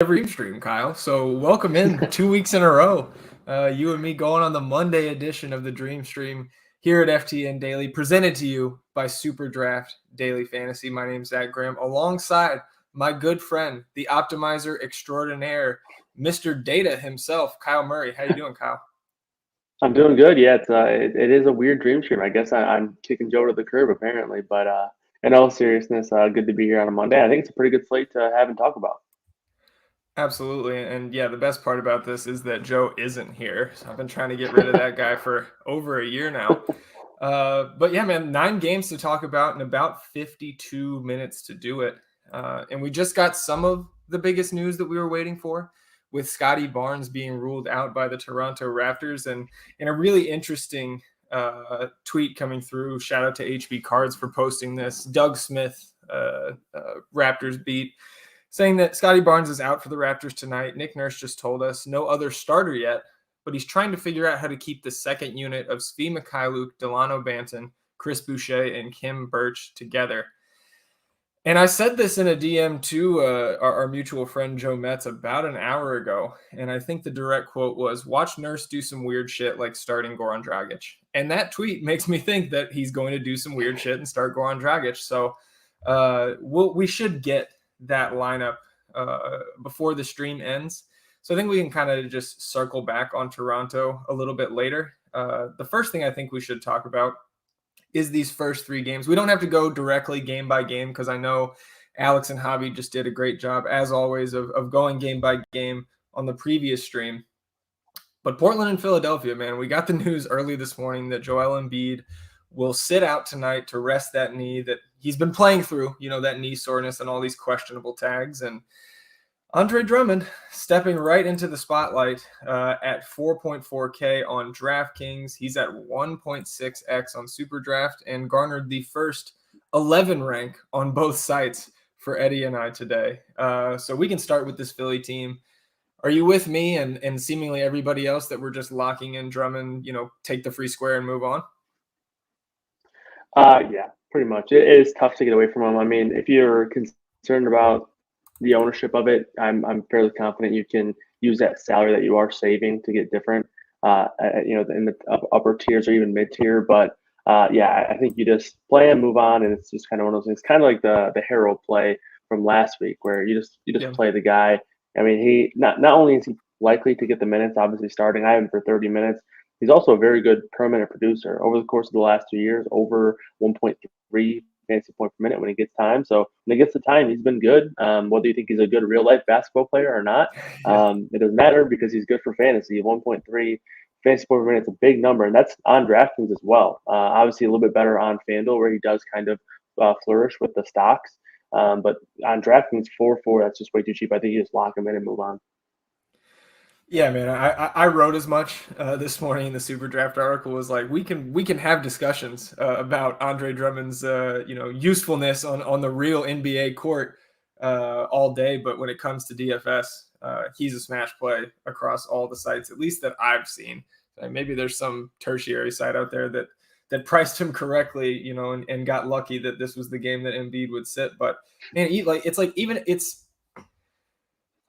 every stream, Kyle. So welcome in 2 weeks in a row. You and me going on the Monday edition of the Dream Stream here at FTN Daily, presented to you by SuperDraft Daily Fantasy. My name's Zach Graham, alongside my good friend, the optimizer extraordinaire, Mr. Data himself, Kyle Murray. How you doing, Kyle? I'm doing good. Yeah, it is a weird dream stream. I guess I'm kicking Joe to the curb apparently, but in all seriousness, good to be here on a Monday. I think it's a pretty good slate to have and talk about. Absolutely. And yeah, the best part about this is that Joe isn't here. So I've been trying to get rid of that guy for over a year now. But yeah, man, 9 games to talk about and about 52 minutes to do it. And we just got some of the biggest news that we were waiting for, with Scottie Barnes being ruled out by the Toronto Raptors. And in a really interesting tweet coming through, shout out to HB Cards for posting this, Doug Smith, Raptors beat, saying that Scottie Barnes is out for the Raptors tonight. Nick Nurse just told us no other starter yet, but he's trying to figure out how to keep the second unit of Svi Mykhailiuk, Delano Banton, Chris Boucher, and Kim Birch together. And I said this in a DM to our mutual friend Joe Metz about an hour ago, and I think the direct quote was, "Watch Nurse do some weird shit like starting Goran Dragic." And that tweet makes me think that he's going to do some weird shit and start Goran Dragic. So we should get that lineup before the stream ends. So I think we can kind of just circle back on Toronto a little bit later. The first thing I think we should talk about is these first 3 games. We don't have to go directly game by game, because I know Alex and Javi just did a great job, as always, of going game by game on the previous stream. But Portland and Philadelphia, man, we got the news early this morning that Joel Embiid will sit out tonight to rest that knee that he's been playing through, that knee soreness and all these questionable tags. And Andre Drummond stepping right into the spotlight at 4.4K on DraftKings. He's at 1.6X on SuperDraft and garnered the first 11 rank on both sites for Eddie and I today. So we can start with this Philly team. Are you with me and seemingly everybody else that we're just locking in Drummond, take the free square and move on? Yeah, pretty much. It is tough to get away from him. I mean, if you're concerned about the ownership of it, I'm fairly confident you can use that salary that you are saving to get different, in the upper tiers or even mid tier. But yeah, I think you just play and move on, and it's just kind of one of those things, kind of like the Harold play from last week, where you just play the guy. I mean, he not only is he likely to get the minutes, obviously starting, I have him for 30 minutes. He's also a very good per minute producer over the course of the last 2 years, over 1.3 fantasy point per minute when he gets time. So when he gets the time, he's been good. Whether you think he's a good real life basketball player or not, it doesn't matter, because he's good for fantasy. 1.3 fantasy point per minute is a big number, and that's on DraftKings as well. Obviously, a little bit better on FanDuel, where he does kind of flourish with the stocks. But on DraftKings, 4-4, that's just way too cheap. I think you just lock him in and move on. Yeah, man, I wrote as much this morning in the SuperDraft article. Was like, we can have discussions about Andre Drummond's usefulness on the real NBA court all day, but when it comes to DFS, he's a smash play across all the sites, at least that I've seen. Maybe there's some tertiary site out there that priced him correctly, and got lucky that this was the game that Embiid would sit. But man,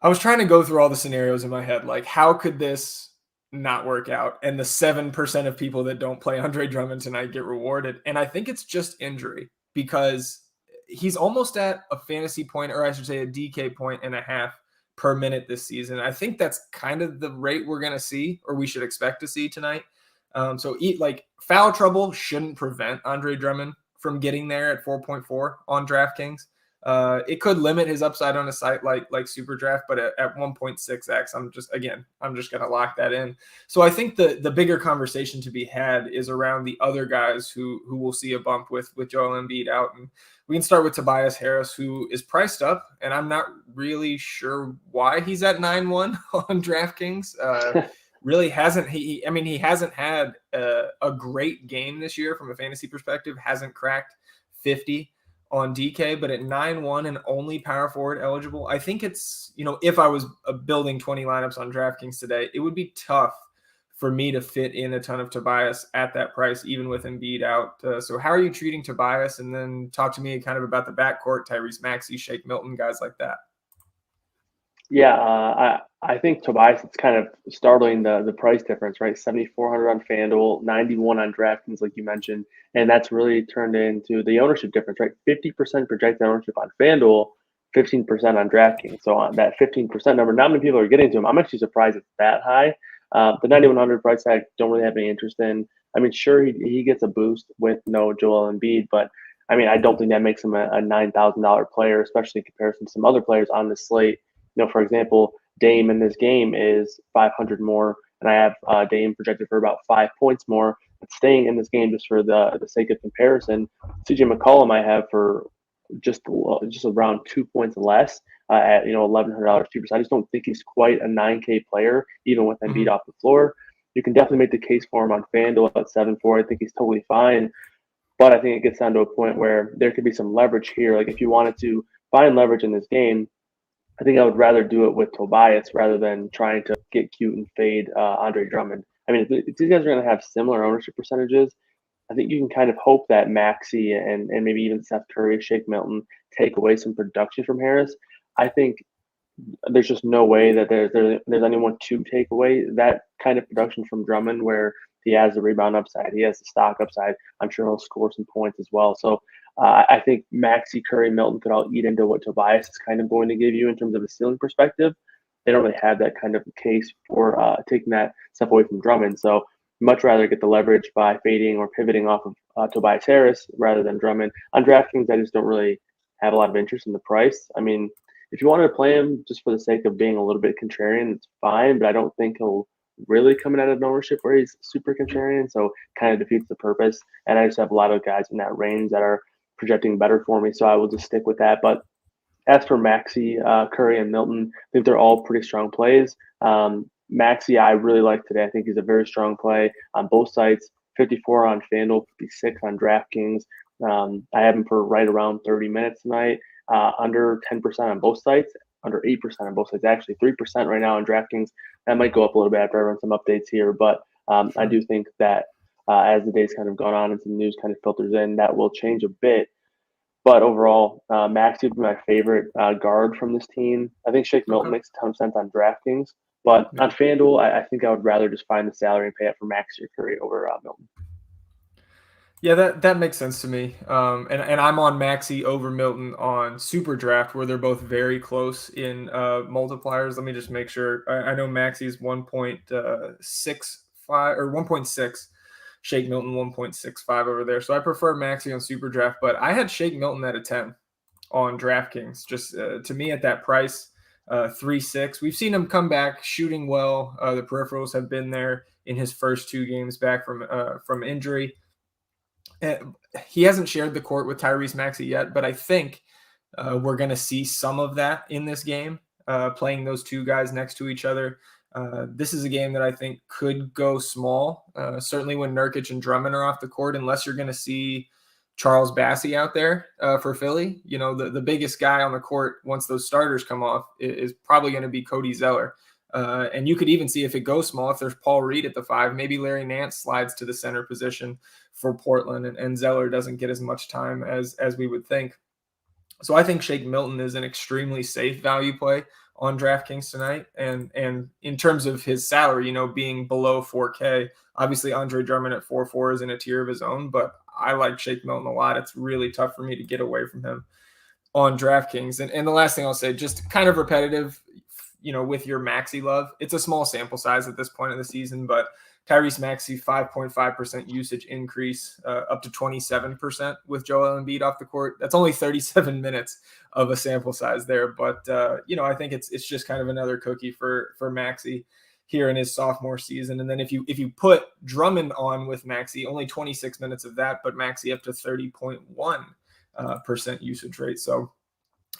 I was trying to go through all the scenarios in my head, like, how could this not work out? And the 7% of people that don't play Andre Drummond tonight get rewarded. And I think it's just injury, because he's almost at a fantasy point, or I should say a DK point and a half per minute this season. I think that's kind of the rate we're going to see, or we should expect to see tonight. So foul trouble shouldn't prevent Andre Drummond from getting there at 4.4 on DraftKings. It could limit his upside on a site like SuperDraft, but at 1.6x, I'm just going to lock that in. So I think the bigger conversation to be had is around the other guys who will see a bump with Joel Embiid out. And we can start with Tobias Harris, who is priced up, and I'm not really sure why he's at 9-1 on DraftKings. Really hasn't he hasn't had a great game this year from a fantasy perspective, hasn't cracked 50 on DK, but at 9-1 and only power forward eligible. I think it's, if I was building 20 lineups on DraftKings today, it would be tough for me to fit in a ton of Tobias at that price, even with Embiid out. So how are you treating Tobias? And then talk to me kind of about the backcourt, Tyrese Maxey, Shake Milton, guys like that. Yeah, I think Tobias, it's kind of startling the price difference, right? 7,400 on FanDuel, 91 on DraftKings, like you mentioned, and that's really turned into the ownership difference, right? 50% projected ownership on FanDuel, 15% on DraftKings. So on that 15% number, not many people are getting to him. I'm actually surprised it's that high. The Mhm. 9,100 price tag, don't really have any interest in. I mean, sure, he gets a boost with no Joel Embiid, but I mean, I don't think that makes him a $9,000 player, especially in comparison to some other players on the slate. For example, Dame in this game is 500 more, and I have Dame projected for about 5 points more. But staying in this game just for the sake of comparison, CJ McCollum I have for just around 2 points less at $1,100 cheaper. So I just don't think he's quite a 9K player, even with Embiid Mhm. off the floor. You can definitely make the case for him on FanDuel at 7-4. I think he's totally fine. But I think it gets down to a point where there could be some leverage here. Like if you wanted to find leverage in this game, I think I would rather do it with Tobias rather than trying to get cute and fade Andre Drummond. I mean, if these guys are going to have similar ownership percentages, I think you can kind of hope that Maxey and maybe even Seth Curry, Shake Milton take away some production from Harris. I think there's just no way that there's anyone to take away that kind of production from Drummond where he has the rebound upside, he has the stock upside. I'm sure he'll score some points as well. So I think Maxey, Curry, Milton could all eat into what Tobias is kind of going to give you in terms of a ceiling perspective. They don't really have that kind of case for taking that step away from Drummond. So much rather get the leverage by fading or pivoting off of Tobias Harris rather than Drummond. On DraftKings, I just don't really have a lot of interest in the price. I mean, if you wanted to play him just for the sake of being a little bit contrarian, it's fine, but I don't think he'll really come in out of ownership where he's super contrarian, so kind of defeats the purpose. And I just have a lot of guys in that range that are projecting better for me, so I will just stick with that. But as for Maxey, Curry, and Milton, I think they're all pretty strong plays. Maxey, I really like today. I think he's a very strong play on both sites. 54 on FanDuel, 56 on DraftKings. I have him for right around 30 minutes tonight, under 10% on both sites, under 8% on both sides. Actually, 3% right now on DraftKings. That might go up a little bit after I run some updates here, but I Sure. do think that as the days kind of gone on and some news kind of filters in, that will change a bit. But overall, Maxey would be my favorite guard from this team. I think Shake Milton Okay. makes a ton of sense on DraftKings. But Yeah. on FanDuel, I think I would rather just find the salary and pay up for Maxey or Curry over Milton. Yeah, that makes sense to me. And I'm on Maxi over Milton on SuperDraft, where they're both very close in multipliers. Let me just make sure. I know Maxi's 1.65 or 1.6. Shake Milton 1.65 over there. So I prefer Maxi on SuperDraft, but I had Shake Milton at a 10 on DraftKings. Just to me at that price, 3-6. We've seen him come back shooting well. The peripherals have been there in his first two games back from injury. Uh, he hasn't shared the court with Tyrese Maxey yet, but I think we're going to see some of that in this game, playing those two guys next to each other. This is a game that I think could go small, certainly when Nurkic and Drummond are off the court, unless you're going to see Charles Bassey out there for Philly. The biggest guy on the court once those starters come off is probably going to be Cody Zeller. And you could even see if it goes small, if there's Paul Reed at the 5, maybe Larry Nance slides to the center position for Portland, and Zeller doesn't get as much time as we would think. So I think Shake Milton is an extremely safe value play on DraftKings tonight. And in terms of his salary, being below 4K, obviously Andre Drummond at 4.4 is in a tier of his own, but I like Shake Milton a lot. It's really tough for me to get away from him on DraftKings. And the last thing I'll say, just kind of repetitive, with your Maxi love. It's a small sample size at this point in the season, but Tyrese Maxey 5.5% usage increase, up to 27% with Joel Embiid off the court. That's only 37 minutes of a sample size there, but I think it's just kind of another cookie for Maxey here in his sophomore season. And then if you put Drummond on with Maxey, only 26 minutes of that, but Maxey up to 30.1% usage rate. So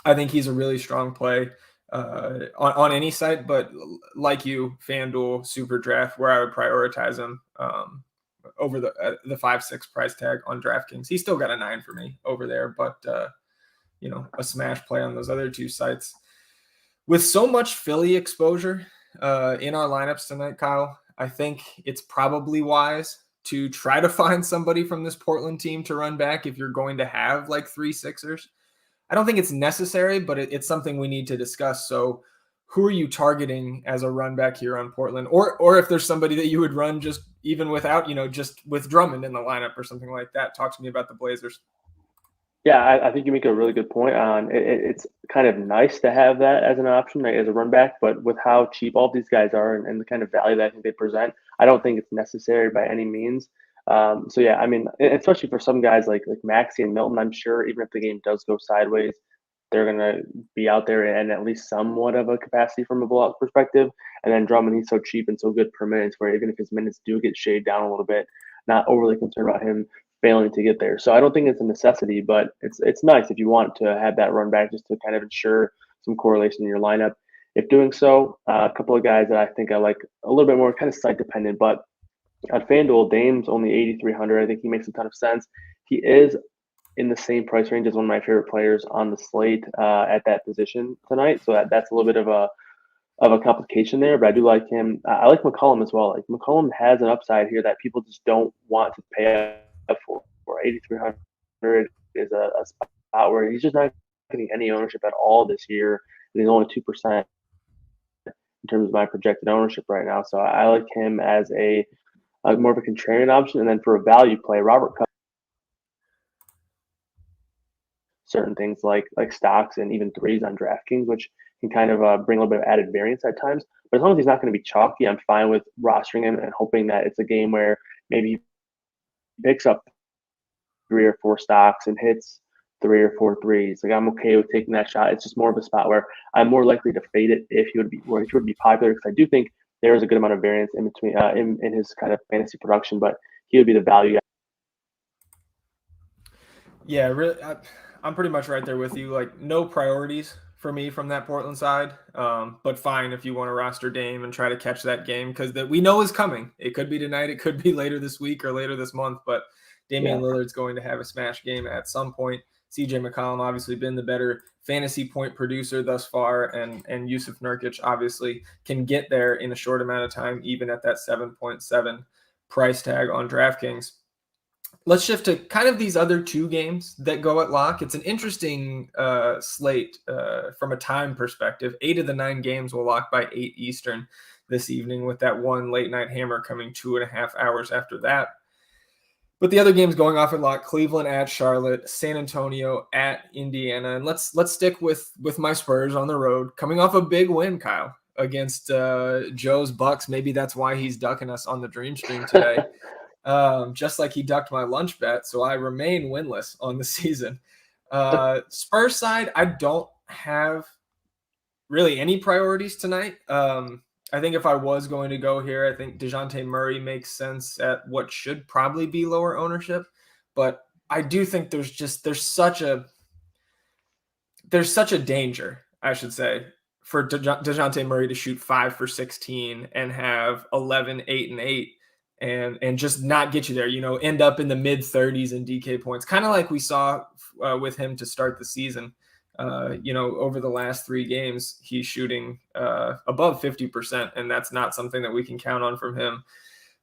I think he's a really strong play on any site, but like you, FanDuel, SuperDraft, where I would prioritize him over the 5-6 price tag on DraftKings. He's still got a 9 for me over there, but a smash play on those other two sites. With so much Philly exposure in our lineups tonight, Kyle, I think it's probably wise to try to find somebody from this Portland team to run back if you're going to have like 3 Sixers. I don't think it's necessary, but it's something we need to discuss. So who are you targeting as a run back here on Portland? Or if there's somebody that you would run just even without, just with Drummond in the lineup or something like that. Talk to me about the Blazers. Yeah, I think you make a really good point on it's kind of nice to have that as an option, like, as a run back, but with how cheap all these guys are and the kind of value that I think they present, I don't think it's necessary by any means. So yeah, I mean, especially for some guys like Maxey and Milton, I'm sure even if the game does go sideways, they're gonna be out there and at least somewhat of a capacity from a blowout perspective. And then Drummond, he's so cheap and so good per minutes, where even if his minutes do get shaved down a little bit, not overly concerned about him failing to get there. So I don't think it's a necessity, but it's nice if you want to have that run back just to kind of ensure some correlation in your lineup. If doing so, a couple of guys that I think I like a little bit more kind of site dependent, but at FanDuel, Dame's only 8,300. I think he makes a ton of sense. He is in the same price range as one of my favorite players on the slate at that position tonight. So that's a little bit of a complication there, but I do like him. I like McCollum as well. Like McCollum has an upside here that people just don't want to pay up for. 8,300 is a spot where he's just not getting any ownership at all this year, and he's only 2% in terms of my projected ownership right now. So I like him as a more of a contrarian option, and then for a value play, Robert Covington, certain things like stocks and even threes on DraftKings, which can kind of bring a little bit of added variance at times. But as long as he's not going to be chalky, I'm fine with rostering him and hoping that it's a game where maybe he picks up 3 or 4 stocks and hits 3 or 4 threes. Like, I'm okay with taking that shot. It's just more of a spot where I'm more likely to fade it if he would be popular, because I do think there is a good amount of variance in between in his kind of fantasy production, but he would be the value guy. Yeah, really, I'm pretty much right there with you. Like, no priorities for me from that Portland side, but fine if you want to roster Dame and try to catch that game, because that we know is coming. It could be tonight, it could be later this week or later this month, but Damian Lillard's going to have a smash game at some point. CJ McCollum obviously been the better fantasy point producer thus far, and Yusuf Nurkic obviously can get there in a short amount of time, even at that 7.7 price tag on DraftKings. Let's shift to kind of these other 2 games that go at lock. It's an interesting slate from a time perspective. 8 of the 9 games will lock by 8 Eastern this evening, with that one late night hammer coming 2.5 hours after that. But the other games going off at lock: Cleveland at Charlotte, San Antonio at Indiana. And let's stick with my Spurs on the road, coming off a big win, Kyle, against Joe's Bucks. Maybe that's why he's ducking us on the Dream Stream today. Just like he ducked my lunch bet, so I remain winless on the season. Spurs side, I don't have really any priorities tonight. I think if I was going to go here, I think DeJounte Murray makes sense at what should probably be lower ownership, but I do think there's such a danger, I should say, for DeJounte Murray to shoot 5 for 16 and have 11, 8, and 8. And just not get you there, end up in the mid 30s in DK points, kind of like we saw with him to start the season. Over the last 3 games, he's shooting above 50%, and that's not something that we can count on from him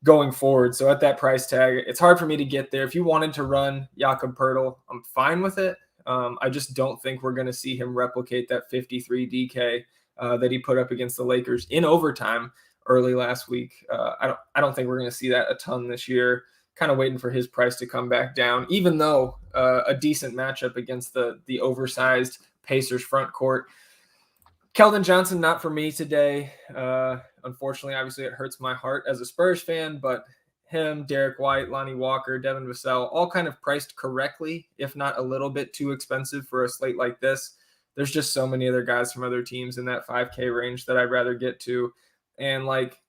going forward. So at that price tag, it's hard for me to get there. If you wanted to run Jakob Poeltl, I'm fine with it. I just don't think we're going to see him replicate that 53 DK that he put up against the Lakers in overtime early last week. I don't think we're going to see that a ton this year. Kind of waiting for his price to come back down, even though a decent matchup against the oversized Pacers front court. Keldon Johnson, not for me today. Unfortunately, obviously, it hurts my heart as a Spurs fan, but him, Derek White, Lonnie Walker, Devin Vassell, all kind of priced correctly, if not a little bit too expensive for a slate like this. There's just so many other guys from other teams in that 5K range that I'd rather get to. And like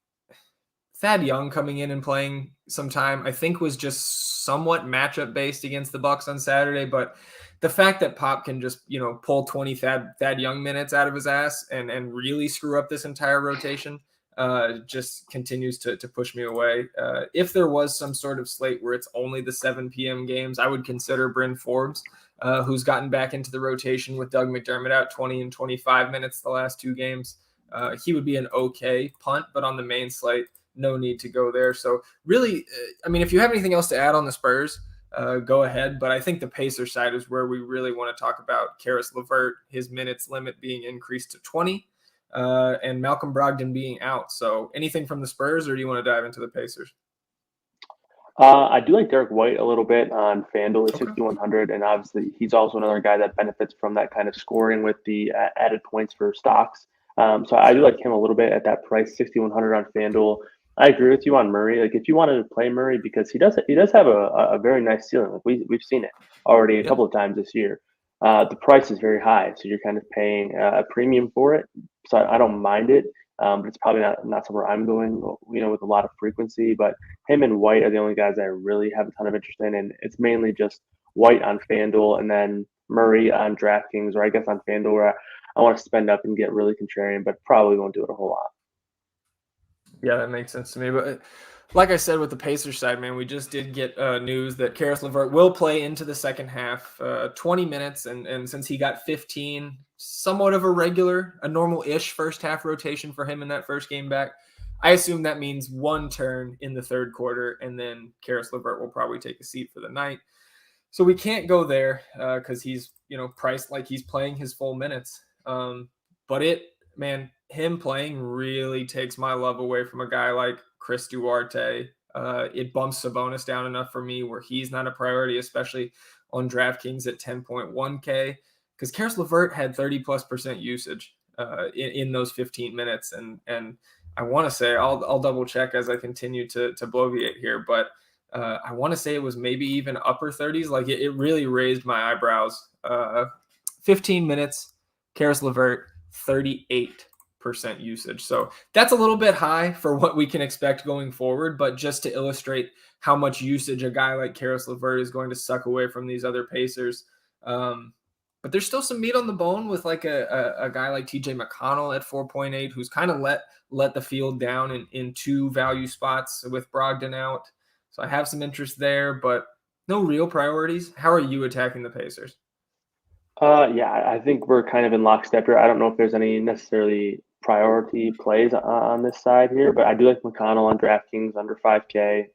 Thad Young coming in and playing some time, I think was just somewhat matchup based against the Bucks on Saturday. But the fact that Pop can just, pull 20 Thad Young minutes out of his ass and really screw up this entire rotation just continues to push me away. If there was some sort of slate where it's only the 7 p.m. games, I would consider Bryn Forbes, who's gotten back into the rotation with Doug McDermott out 20 and 25 minutes the last 2 games. He would be an okay punt, but on the main slate, no need to go there. So really, if you have anything else to add on the Spurs, go ahead. But I think the Pacers side is where we really want to talk about Karis LeVert, his minutes limit being increased to 20. and Malcolm Brogdon being out. So anything from the Spurs, or do you want to dive into the Pacers? I do like Derek White a little bit on FanDuel at Okay. 6,100, and obviously he's also another guy that benefits from that kind of scoring with the added points for stocks. So I do like him a little bit at that price, 6,100 on FanDuel. I agree with you on Murray. Like if you wanted to play Murray, because he does have a very nice ceiling. Like we've seen it already a Yep. couple of times this year. The price is very high, so you're kind of paying a premium for it. So I don't mind it, but it's probably not somewhere I'm going, with a lot of frequency. But him and White are the only guys I really have a ton of interest in, and it's mainly just White on FanDuel and then Murray on DraftKings, or I guess on FanDuel, where I want to spend up and get really contrarian, but probably won't do it a whole lot. Yeah, that makes sense to me. But like I said with the Pacers side, man, we just did get news that Karis LeVert will play into the second half, 20 minutes. And since he got 15, somewhat of a normal-ish first half rotation for him in that first game back. I assume that means one turn in the third quarter, and then Karis LeVert will probably take a seat for the night. So we can't go there because he's, priced like he's playing his full minutes. But him playing really takes my love away from a guy like Chris Duarte. It bumps Sabonis down enough for me where he's not a priority, especially on DraftKings at 10.1K, because Karis LeVert had 30+% usage in those 15 minutes. And I want to say, I'll double check as I continue to bloviate here, but I want to say it was maybe even upper 30s. Like it really raised my eyebrows. 15 minutes, Karis LeVert, 38% usage. So that's a little bit high for what we can expect going forward, but just to illustrate how much usage a guy like Karis LeVert is going to suck away from these other Pacers. But there's still some meat on the bone with like a guy like TJ McConnell at 4.8, who's kind of let the field down in two value spots with Brogdon out. So I have some interest there, but no real priorities. How are you attacking the Pacers? Yeah, I think we're kind of in lockstep here. I don't know if there's any necessarily priority plays on this side here, but I do like McConnell on DraftKings under 5K.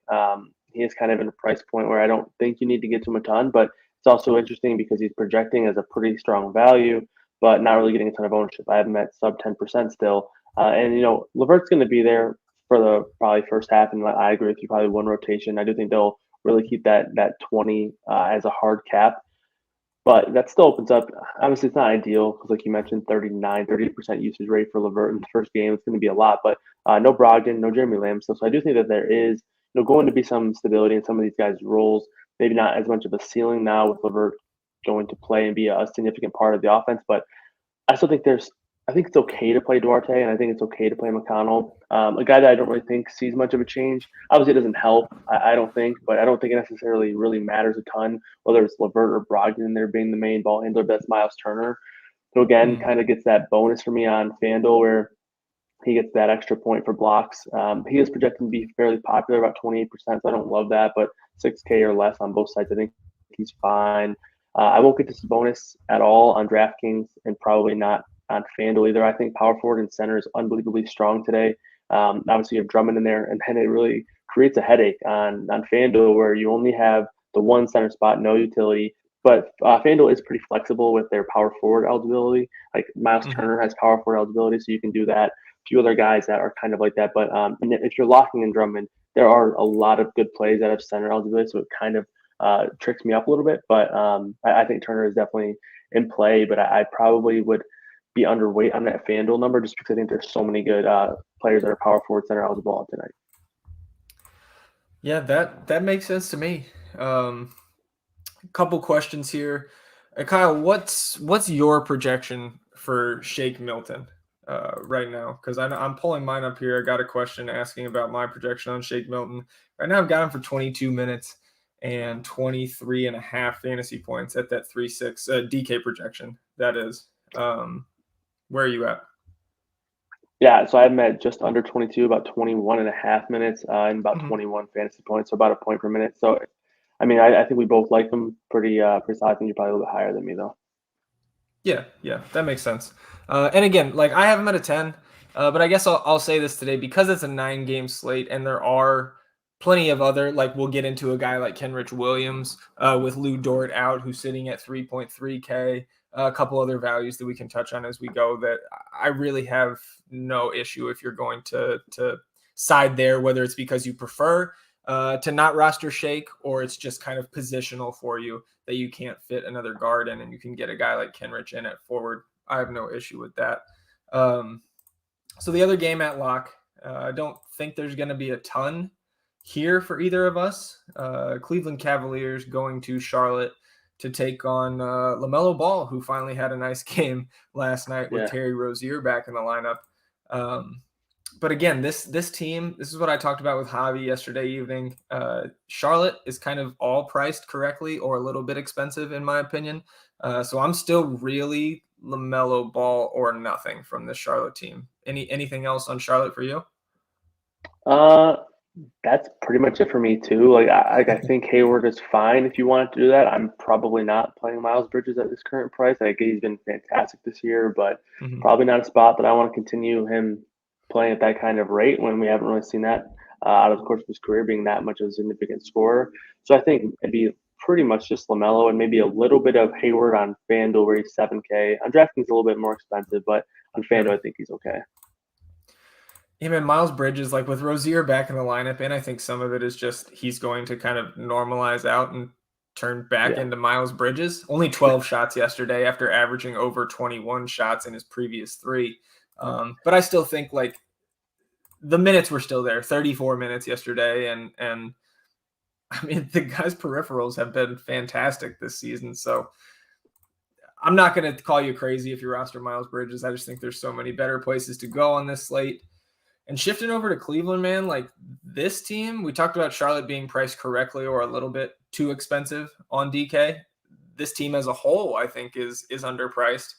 He is kind of in a price point where I don't think you need to get to him a ton, but it's also interesting because he's projecting as a pretty strong value, but not really getting a ton of ownership. I have him at sub 10% still. And, Levert's going to be there for the probably first half, and I agree with you, probably one rotation. I do think they'll really keep that 20 as a hard cap. But that still opens up. Obviously, it's not ideal because, like you mentioned, 30% usage rate for LeVert in the first game. It's going to be a lot, but no Brogdon, no Jeremy Lamb. So I do think that there is going to be some stability in some of these guys' roles. Maybe not as much of a ceiling now with LeVert going to play and be a significant part of the offense, but I still think I think it's okay to play Duarte, and I think it's okay to play McConnell. A guy that I don't really think sees much of a change. Obviously, it doesn't help, I don't think, but I don't think it necessarily really matters a ton, whether it's LeVert or Brogdon in there being the main ball handler. That's Miles Turner. So again, kind of gets that bonus for me on FanDuel where he gets that extra point for blocks. He is projected to be fairly popular, about 28%. So I don't love that, but 6K or less on both sides, I think he's fine. I won't get this bonus at all on DraftKings and probably not on FanDuel either. I think power forward and center is unbelievably strong today. Obviously, you have Drummond in there, and then it really creates a headache on FanDuel where you only have the one center spot, no utility. But FanDuel is pretty flexible with their power forward eligibility. Like Miles Turner has power forward eligibility, so you can do that. A few other guys that are kind of like that. But and if you're locking in Drummond, there are a lot of good plays that have center eligibility, so it kind of tricks me up a little bit. But I think Turner is definitely in play, but I probably would be underweight on that FanDuel number just because I think there's so many good players that are power forward center eligible tonight. Yeah, that makes sense to me. Couple questions here. Kyle, what's your projection for Shake Milton right now? Because I'm pulling mine up here. I got a question asking about my projection on Shake Milton. Right now I've got him for 22 minutes and 23 and a half fantasy points at that 3.6 DK projection. That is. Where are you at? Yeah, so I'm at just under 22, about 21 and a half minutes, and about 21 fantasy points, so about a point per minute. So, I mean, I think we both like them pretty solid. I think you're probably a little bit higher than me, though. Yeah, that makes sense. And again, like I have him at a 10, but I guess I'll say this today because it's a 9-game slate and there are plenty of other, like we'll get into a guy like Kenrich Williams with Lou Dort out who's sitting at 3.3K. a couple other values that we can touch on as we go that I really have no issue if you're going to side there, whether it's because you prefer to not roster shake or it's just kind of positional for you that you can't fit another guard in and you can get a guy like Kenrich in at forward. I have no issue with that. So the other game at lock, I don't think there's going to be a ton here for either of us. Cleveland Cavaliers going to Charlotte to take on LaMelo Ball, who finally had a nice game last night with Terry Rozier back in the lineup. But again, this team, this is what I talked about with Javi yesterday evening. Charlotte is kind of all priced correctly or a little bit expensive in my opinion. So I'm still really LaMelo Ball or nothing from the Charlotte team. Anything else on Charlotte for you? That's pretty much it for me too. I think Hayward is fine if you want to do that. I'm probably not playing Miles Bridges at this current price. I think he's been fantastic this year, but probably not a spot that I want to continue him playing at that kind of rate when we haven't really seen that out of the course of his career being that much of a significant scorer. So I think it'd be pretty much just LaMelo and maybe a little bit of Hayward on FanDuel where he's 7K. On DraftKings a little bit more expensive, but on FanDuel I think he's okay. Yeah, man, Miles Bridges, like with Rozier back in the lineup, and I think some of it is just he's going to kind of normalize out and turn back into Miles Bridges. Only 12 shots yesterday after averaging over 21 shots in his previous 3. But I still think like the minutes were still there, 34 minutes yesterday. And I mean, the guy's peripherals have been fantastic this season. So I'm not going to call you crazy if you roster Miles Bridges. I just think there's so many better places to go on this slate. And shifting over to Cleveland, man, like this team, we talked about Charlotte being priced correctly or a little bit too expensive on DK. This team as a whole, I think, is underpriced,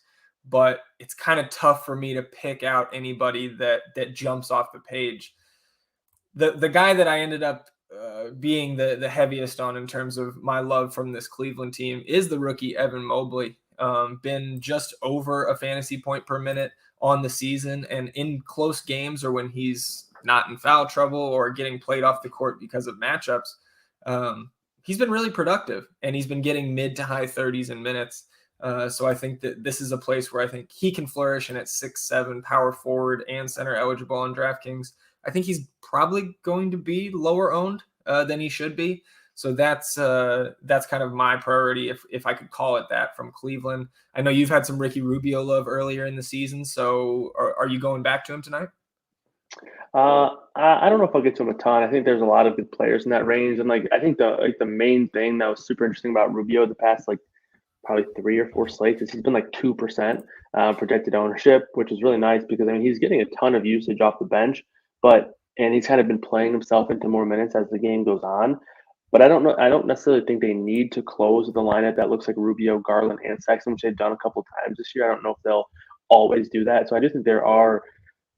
but it's kind of tough for me to pick out anybody that jumps off the page. The guy that I ended up being the heaviest on in terms of my love from this Cleveland team is the rookie Evan Mobley. Been just over a fantasy point per minute on the season, and in close games or when he's not in foul trouble or getting played off the court because of matchups, he's been really productive and he's been getting mid to high 30s in minutes. So I think that this is a place where I think he can flourish, and at 6'7", power forward and center eligible on DraftKings, I think he's probably going to be lower owned than he should be. So that's kind of my priority, if I could call it that, from Cleveland. I know you've had some Ricky Rubio love earlier in the season, so are you going back to him tonight? I don't know if I'll get to him a ton. I think there's a lot of good players in that range, and I think the main thing that was super interesting about Rubio the past probably 3 or 4 slates is he's been 2% projected ownership, which is really nice because I mean he's getting a ton of usage off the bench, and he's kind of been playing himself into more minutes as the game goes on. But I don't necessarily think they need to close with a lineup that looks like Rubio, Garland, and Sexton, which they've done a couple times this year. I don't know if they'll always do that. So I do think there are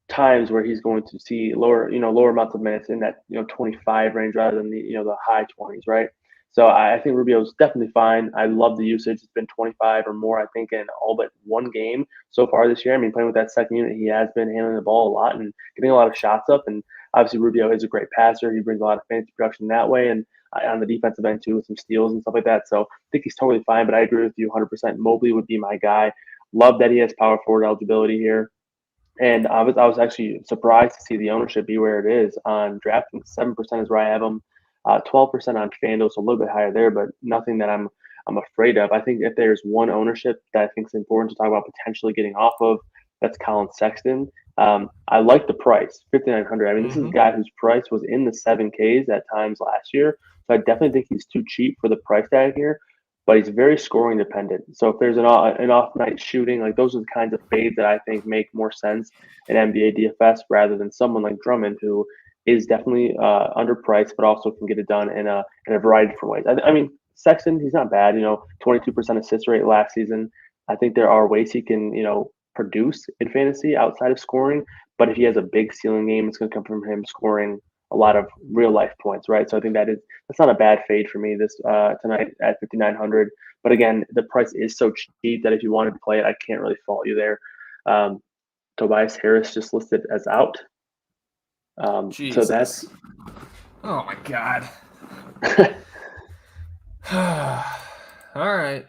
times where he's going to see lower amounts of minutes in that 25 range rather than the high 20s, right? So I think Rubio's definitely fine. I love the usage. It's been 25 or more, I think, in all but one game so far this year. I mean, playing with that second unit, he has been handling the ball a lot and getting a lot of shots up. And obviously, Rubio is a great passer. He brings a lot of fantasy production that way, and on the defensive end too, with some steals and stuff like that. So I think he's totally fine. But I agree with you 100%. Mobley would be my guy. Love that he has power forward eligibility here. And I was actually surprised to see the ownership be where it is on DraftKings. 7% is where I have him. 12% on FanDuel, so a little bit higher there, but nothing that I'm afraid of. I think if there's one ownership that I think is important to talk about potentially getting off of, that's Colin Sexton. I like the price, 5,900. I mean, this is a guy whose price was in the 7Ks at times last year, so I definitely think he's too cheap for the price tag here. But he's very scoring dependent. So if there's an off night shooting, those are the kinds of fades that I think make more sense in NBA DFS rather than someone like Drummond, who is definitely underpriced, but also can get it done in a variety of different ways. I mean, Sexton, he's not bad. 22% assist rate last season. I think there are ways he can, produce in fantasy outside of scoring. But if he has a big ceiling game, it's going to come from him scoring a lot of real life points, right? So I think that's not a bad fade for me this tonight at 5,900. But again, the price is so cheap that if you wanted to play it, I can't really fault you there. Tobias Harris just listed as out. So that's. Oh my God. All right.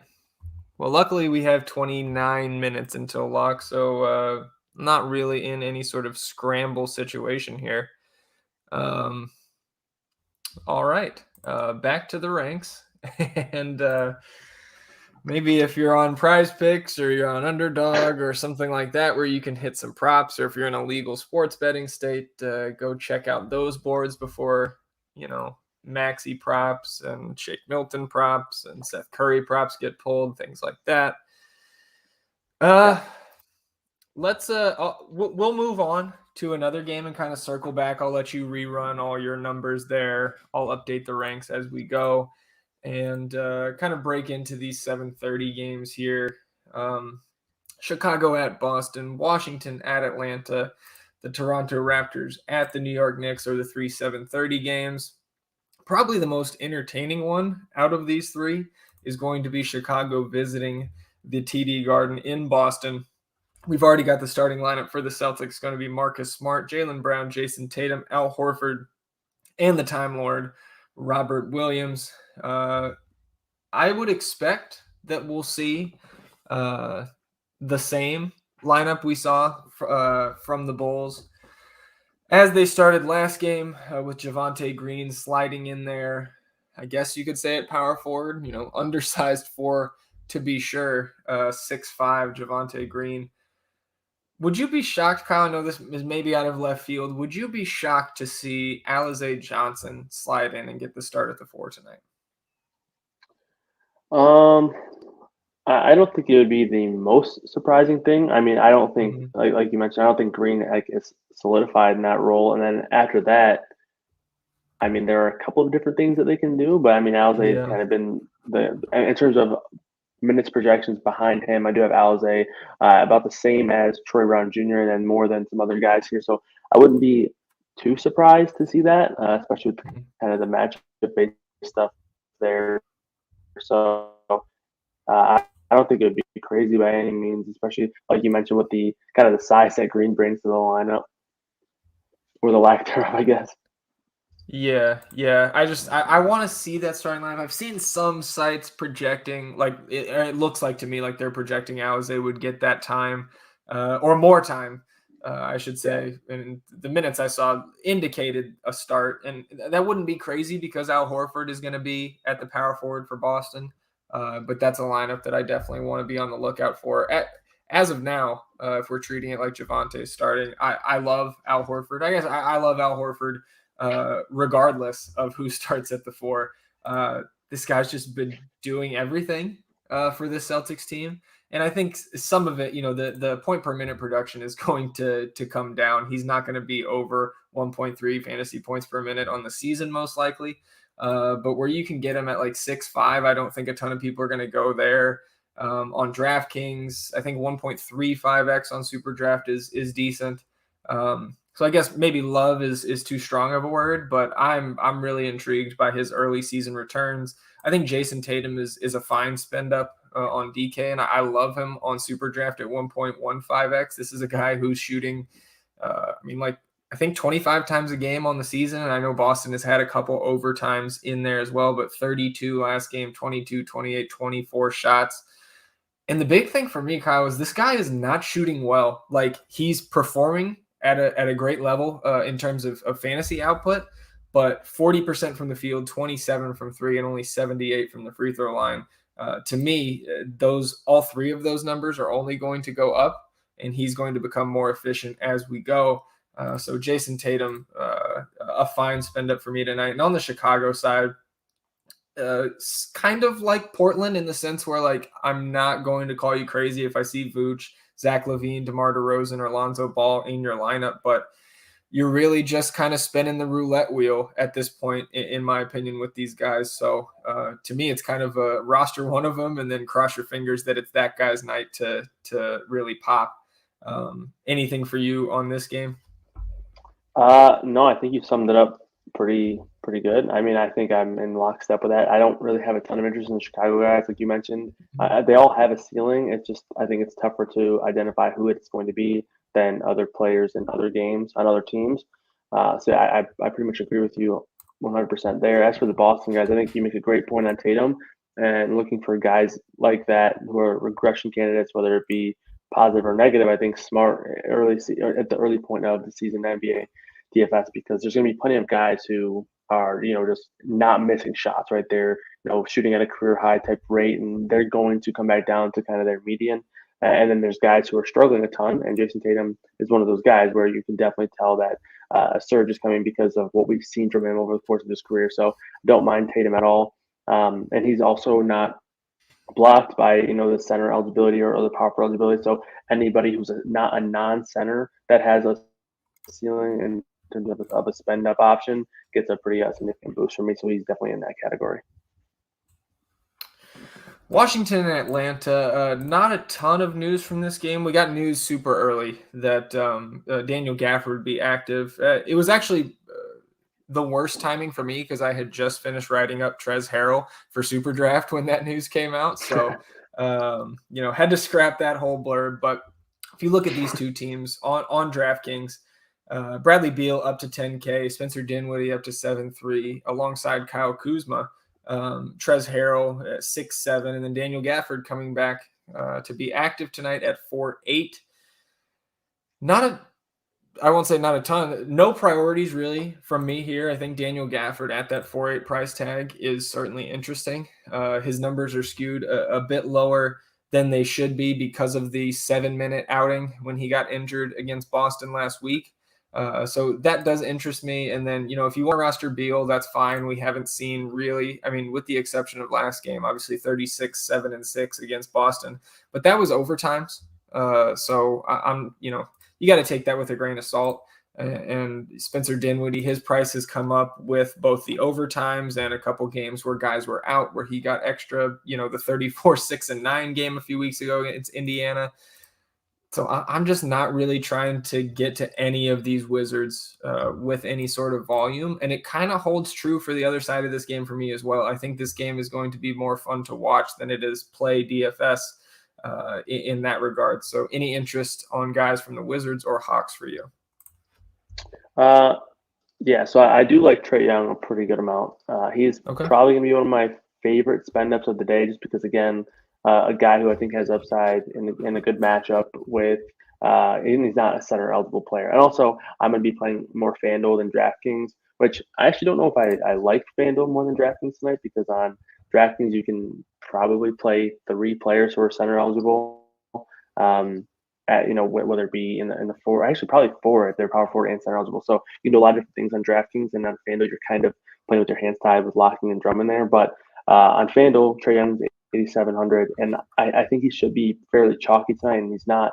Well, luckily we have 29 minutes until lock, so not really in any sort of scramble situation here. Um, all right, back to the ranks, and maybe if you're on Prize Picks or you're on Underdog or something like that, where you can hit some props, or if you're in a legal sports betting state, go check out those boards before Maxi props and Shake Milton props and Seth Curry props get pulled, things like that. Let's we'll move on to another game and kind of circle back. I'll let you rerun all your numbers there. I'll update the ranks as we go and kind of break into these 7:30 games here. Chicago at Boston, Washington at Atlanta, the Toronto Raptors at the New York Knicks are the 7:30 games. Probably the most entertaining one out of these three is going to be Chicago visiting the TD Garden in Boston. We've already got the starting lineup for the Celtics. It's going to be Marcus Smart, Jaylen Brown, Jason Tatum, Al Horford, and the Time Lord, Robert Williams. I would expect that we'll see the same lineup we saw from the Bulls as they started last game with Javonte Green sliding in there. I guess you could say at power forward, undersized for to be sure, 6'5" Javonte Green. Would you be shocked, Kyle? I know this is maybe out of left field. Would you be shocked to see Alize Johnson slide in and get the start at the 4 tonight? I don't think it would be the most surprising thing. I mean, I don't think, like you mentioned, I don't think Green is solidified in that role. And then after that, I mean, there are a couple of different things that they can do. But I mean, Alize has kind of been in terms of minutes projections behind him. I do have Alize about the same as Troy Brown Jr. and then more than some other guys here. So I wouldn't be too surprised to see that, especially with kind of the matchup-based stuff there. So I don't think it would be crazy by any means, especially like you mentioned with the kind of the size that Green brings to the lineup, or the lack thereof, I guess. Yeah. I want to see that starting lineup. I've seen some sites projecting, like it looks like to me like they're projecting Alize would get that time or more time, I should say. And the minutes I saw indicated a start, and that wouldn't be crazy because Al Horford is going to be at the power forward for Boston. But that's a lineup that I definitely want to be on the lookout for. As of now, if we're treating it like Javonte starting, I love Al Horford. I guess I love Al Horford regardless of who starts at the 4. This guy's just been doing everything for this Celtics team. And I think some of it, the point per minute production is going to come down. He's not going to be over 1.3 fantasy points per minute on the season, most likely. But where you can get him at like 6'5", I don't think a ton of people are going to go there. On DraftKings, I think 1.35x on SuperDraft is decent. So I guess maybe love is too strong of a word, but I'm really intrigued by his early season returns. I think Jason Tatum is a fine spend up on DK, and I love him on SuperDraft at 1.15x. This is a guy who's shooting, I think 25 times a game on the season. And I know Boston has had a couple overtimes in there as well, but 32 last game, 22, 28, 24 shots. And the big thing for me, Kyle, is this guy is not shooting well. Like, he's performing at a great level in terms of fantasy output, but 40% from the field, 27 from 3, and only 78 from the free throw line. To me, all three of those numbers are only going to go up, and he's going to become more efficient as we go. So Jason Tatum, a fine spend up for me tonight. And on the Chicago side, kind of like Portland in the sense where, like, I'm not going to call you crazy if I see Vooch, Zach LaVine, DeMar DeRozan, or Lonzo Ball in your lineup, but you're really just kind of spinning the roulette wheel at this point, in my opinion, with these guys. So to me, it's kind of a roster one of them and then cross your fingers that it's that guy's night to really pop. Anything for you on this game? No, I think you've summed it up pretty good. I mean, I think I'm in lockstep with that. I don't really have a ton of interest in the Chicago guys, like you mentioned. They all have a ceiling. It's just, I think it's tougher to identify who it's going to be than other players in other games on other teams. So I pretty much agree with you 100% there. As for the Boston guys, I think you make a great point on Tatum. and looking for guys like that who are regression candidates, whether it be positive or negative. I think smart or at the early point of the season NBA DFS, because there's going to be plenty of guys who are just not missing shots right there, shooting at a career high type rate, and they're going to come back down to kind of their median. And then there's guys who are struggling a ton, and Jason Tatum is one of those guys where you can definitely tell that a surge is coming because of what we've seen from him over the course of his career. So don't mind Tatum at all. And he's also not blocked by the center eligibility or other power forward eligibility. So anybody who's not a non-center that has a ceiling in terms of a spend up option gets a pretty significant boost for me. So he's definitely in that category. Washington and Atlanta, not a ton of news from this game. We got news super early that Daniel Gafford would be active. It was actually the worst timing for me because I had just finished writing up Trez Harrell for SuperDraft when that news came out. So, had to scrap that whole blurb. But if you look at these two teams on DraftKings, Bradley Beal up to 10K, Spencer Dinwiddie up to 7.3, alongside Kyle Kuzma. Trez Harrell at 6.7, and then Daniel Gafford coming back to be active tonight at 4.8. I won't say not a ton. No priorities really from me here. I think Daniel Gafford at that 4.8 price tag is certainly interesting. His numbers are skewed a bit lower than they should be because of the 7-minute outing when he got injured against Boston last week. So that does interest me. And then, if you want to roster Beal, that's fine. We haven't seen really, with the exception of last game, obviously 36, 7, and 6 against Boston, but that was overtimes. So I'm, you got to take that with a grain of salt. And Spencer Dinwiddie, his price has come up with both the overtimes and a couple games where guys were out, where he got extra, the 34, 6, and 9 game a few weeks ago against Indiana. So I'm just not really trying to get to any of these Wizards with any sort of volume. And it kind of holds true for the other side of this game for me as well. I think this game is going to be more fun to watch than it is play DFS in that regard. So any interest on guys from the Wizards or Hawks for you? Yeah, so I do like Trae Young a pretty good amount. He's probably going to be one of my favorite spend ups of the day, just because, again, a guy who I think has upside in a good matchup with, and he's not a center eligible player. And also, I'm going to be playing more FanDuel than DraftKings, which I actually don't know if I like FanDuel more than DraftKings tonight, because on DraftKings you can probably play 3 players who are center eligible. Whether it be in the 4, actually probably 4 if they're power forward and center eligible. So you can do a lot of different things on DraftKings, and on FanDuel you're kind of playing with your hands tied with locking and drumming there. But on FanDuel, Trae Young's 8,700, and I think he should be fairly chalky tonight, and he's not.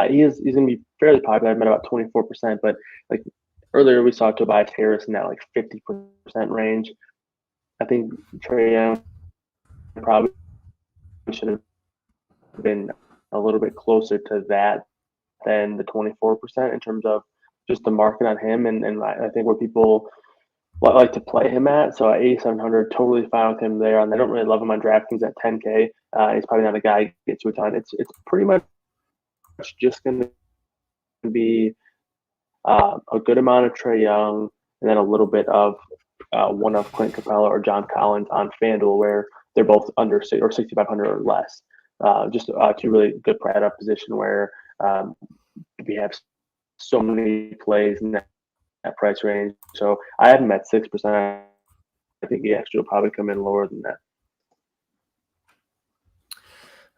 He's going to be fairly popular. I'm at about 24%, but like earlier we saw Tobias Harris in that like 50% range. I think Trae Young probably should have been a little bit closer to that than the 24% in terms of just the market on him, and I think where people like to play him at. So at 8,700, totally fine with him there. And I don't really love him on DraftKings at 10K. He's probably not a guy I get to a ton. It's pretty much just going to be a good amount of Trae Young, and then a little bit of one of Clint Capella or John Collins on FanDuel, where they're both under 6,500 or less. Just two really good at a position where we have so many plays in that price range. So I have him at 6%. I think he actually will probably come in lower than that.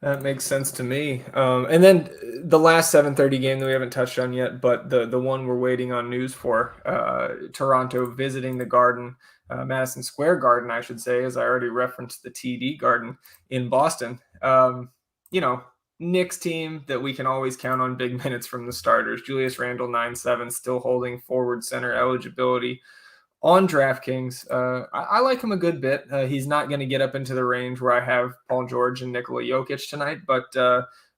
That makes sense to me. And then the last 7:30 game that we haven't touched on yet, but the one we're waiting on news for, Toronto visiting the Garden, Madison Square Garden, I should say, as I already referenced the TD Garden in Boston. Knicks team that we can always count on big minutes from the starters. Julius Randle, 9.7, still holding forward center eligibility on DraftKings. I like him a good bit. He's not going to get up into the range where I have Paul George and Nikola Jokic tonight, but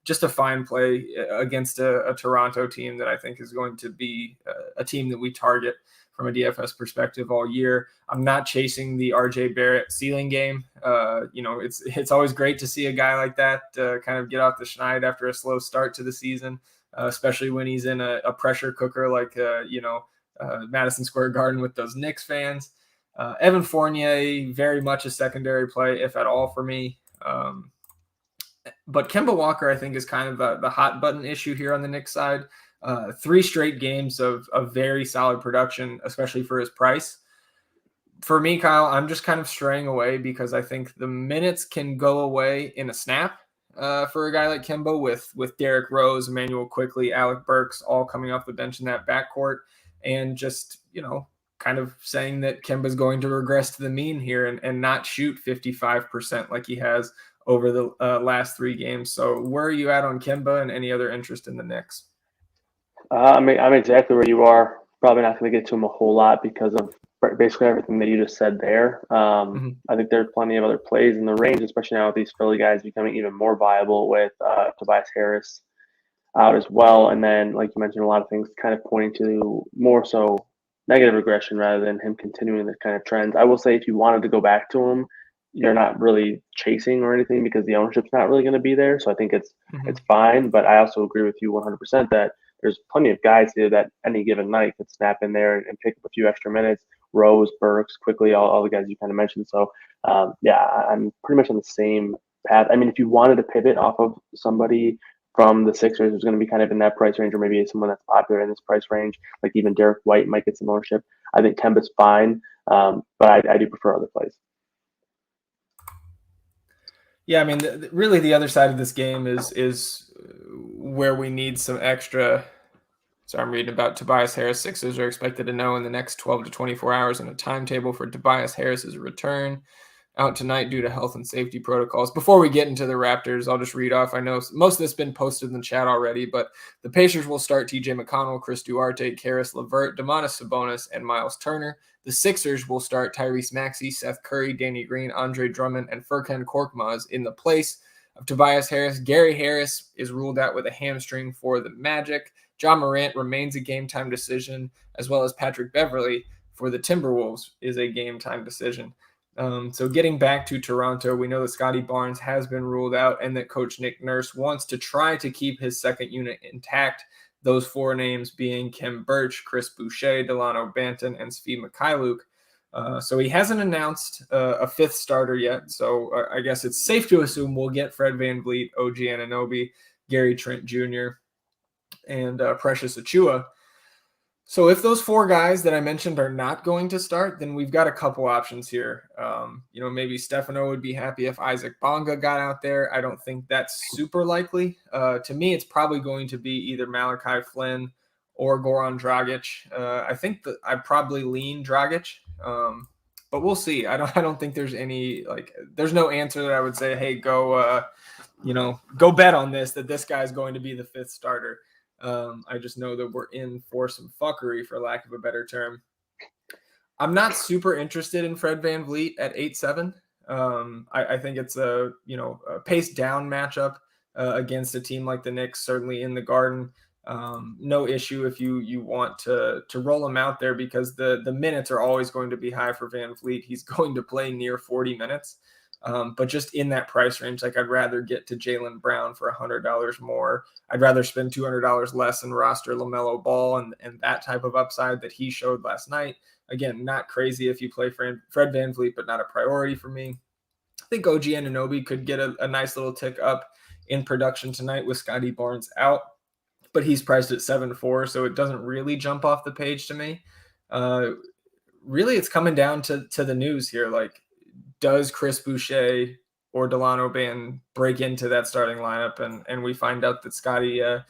just a fine play against a Toronto team that I think is going to be a team that we target from a DFS perspective all year. I'm not chasing the RJ Barrett ceiling game. It's always great to see a guy like that kind of get off the schneid after a slow start to the season, especially when he's in a pressure cooker like Madison Square Garden with those Knicks fans. Evan Fournier, very much a secondary play, if at all, for me. But Kemba Walker, I think, is kind of the hot button issue here on the Knicks side. 3 straight games of very solid production, especially for his price. For me, Kyle, I'm just kind of straying away because I think the minutes can go away in a snap for a guy like Kemba with Derrick Rose, Emmanuel Quickley, Alec Burks all coming off the bench in that backcourt, and just, kind of saying that Kemba's going to regress to the mean here and not shoot 55% like he has over the last 3 games. So where are you at on Kemba and any other interest in the Knicks? I'm exactly where you are. Probably not going to get to him a whole lot because of basically everything that you just said there. I think there are plenty of other plays in the range, especially now with these Philly guys becoming even more viable with Tobias Harris out as well. And then, like you mentioned, a lot of things kind of pointing to more so negative regression rather than him continuing the kind of trends. I will say if you wanted to go back to him, you're not really chasing or anything because the ownership's not really going to be there. So I think it's fine. But I also agree with you 100% that there's plenty of guys here that any given night could snap in there and pick up a few extra minutes. Rose, Burks, Quickly, all the guys you kind of mentioned. So, I'm pretty much on the same path. I mean, if you wanted to pivot off of somebody from the Sixers who's going to be kind of in that price range, or maybe someone that's popular in this price range, like even Derek White might get some ownership, I think Kemba's fine, but I do prefer other plays. Yeah, I mean, really the other side of this game is where we need some extra. So I'm reading about Tobias Harris. Sixers are expected to know in the next 12 to 24 hours on a timetable for Tobias Harris's return out tonight due to health and safety protocols. Before we get into the Raptors, I'll just read off. I know most of this has been posted in the chat already, but the Pacers will start TJ McConnell, Chris Duarte, Karis LeVert, Domantas Sabonis, and Miles Turner. The Sixers will start Tyrese Maxey, Seth Curry, Danny Green, Andre Drummond, and Furkan Korkmaz in the place of Tobias Harris. Gary Harris is ruled out with a hamstring for the Magic. John Morant remains a game-time decision, as well as Patrick Beverley for the Timberwolves is a game-time decision. So getting back to Toronto, we know that Scotty Barnes has been ruled out and that Coach Nick Nurse wants to try to keep his second unit intact. Those 4 names being Khem Birch, Chris Boucher, Delano Banton, and Svi Mikhailuk. So he hasn't announced a 5th starter yet. So I guess it's safe to assume we'll get Fred VanVleet, OG Anunoby, Gary Trent Jr., and Precious Achua. So if those 4 guys that I mentioned are not going to start, then we've got a couple options here. Maybe Stefano would be happy if Isaac Bonga got out there. I don't think that's super likely. To me, it's probably going to be either Malachi Flynn or Goran Dragic. I think that I probably lean Dragic, but we'll see. I don't think there's there's no answer that I would say, hey, go bet on this, that this guy's going to be the 5th starter. I just know that we're in for some fuckery, for lack of a better term. I'm not super interested in Fred VanVleet at 8-7. I think it's a pace down matchup against a team like the Knicks, certainly in the Garden. No issue if you want to roll him out there because the minutes are always going to be high for VanVleet. He's going to play near 40 minutes. But just in that price range, I'd rather get to Jaylen Brown for $100 more. I'd rather spend $200 less and roster LaMelo Ball and that type of upside that he showed last night. Again, not crazy if you play Fred VanVleet, but not a priority for me. I think OG Anunoby could get a nice little tick up in production tonight with Scotty Barnes out, but he's priced at 7-4, so it doesn't really jump off the page to me. Really, it's coming down to the news here. Does Chris Boucher or Delano Banton break into that starting lineup? And we find out that